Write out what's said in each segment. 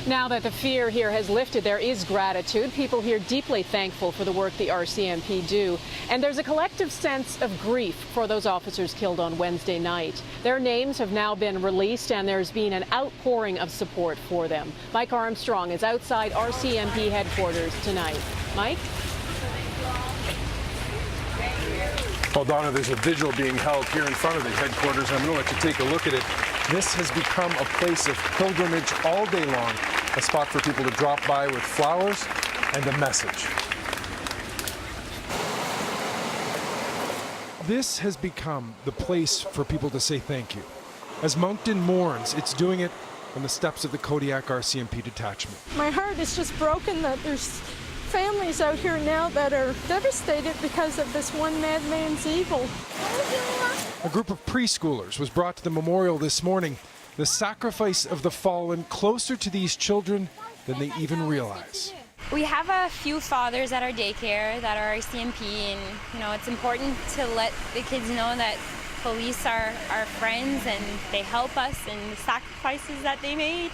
Now that the fear here has lifted, there is gratitude. People here deeply thankful for the work the RCMP do. And there's a collective sense of grief for those officers killed on Wednesday night. Their names have now been released and there's been an outpouring of support for them. Mike Armstrong is outside RCMP headquarters tonight. Mike? Well, Donna, there's a vigil being held here in front of the headquarters. I'm going to let you take a look at it. This has become a place of pilgrimage all day long, a spot for people to drop by with flowers and a message. This has become the place for people to say thank you. As Moncton mourns, it's doing it on the steps of the Kodiak RCMP detachment. My heart is just broken that there's families out here now that are devastated because of this one madman's evil. A group of preschoolers was brought to the memorial this morning. The sacrifice of the fallen closer to these children than they even realize. We have a few fathers at our daycare that are RCMP, and it's important to let the kids know that police are our friends and they help us, and the sacrifices that they made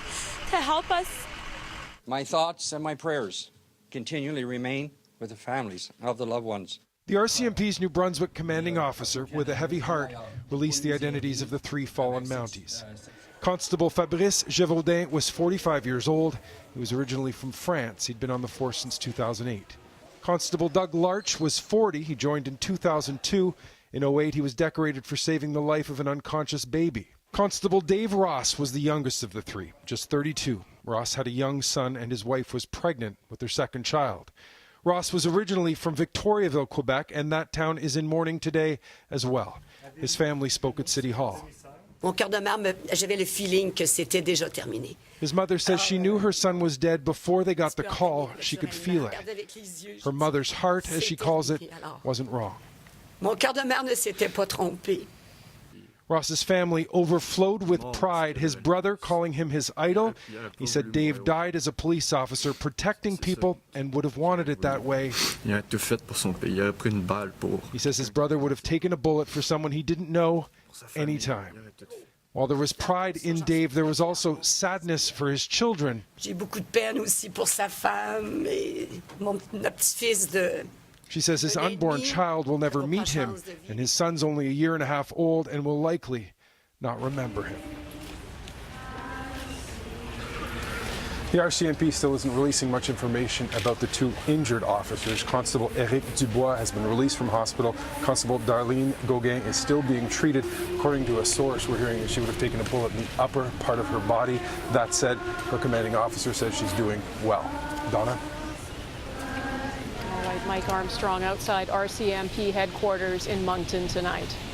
to help us. My thoughts and my prayers continually remain with the families of the loved ones. The RCMP's New Brunswick commanding officer, with a heavy heart, released the identities of the 3 fallen Mounties. Constable Fabrice Gévaudan was 45 years old. He was originally from France. He'd been on the force since 2008. Constable Doug Larch was 40. He joined in 2002. In 2008, he was decorated for saving the life of an unconscious baby. Constable Dave Ross was the youngest of the 3, just 32. Ross had a young son and his wife was pregnant with their second child. Ross was originally from Victoriaville, Quebec, and that town is in mourning today as well. His family spoke at City Hall. Mon cœur de mère, j'avais le feeling que c'était déjà terminé. His mother says she knew her son was dead before they got the call. She could feel it. Her mother's heart, as she calls it, wasn't wrong. Mon cœur de mère ne s'était pas trompé. Ross's family overflowed with pride, his brother calling him his idol. He said Dave died as a police officer, protecting people, and would have wanted it that way. He says his brother would have taken a bullet for someone he didn't know anytime. While there was pride in Dave, there was also sadness for his children. J'ai beaucoup de peine aussi pour sa femme et notre petit-fils de... She says his unborn child will never meet him, and his son's only a year and a half old and will likely not remember him. The RCMP still isn't releasing much information about the 2 injured officers. Constable Eric Dubois has been released from hospital. Constable Darlene Gauguin is still being treated. According to a source, we're hearing that she would have taken a bullet in the upper part of her body. That said, her commanding officer says she's doing well. Donna? All right, Mike Armstrong outside RCMP headquarters in Moncton tonight.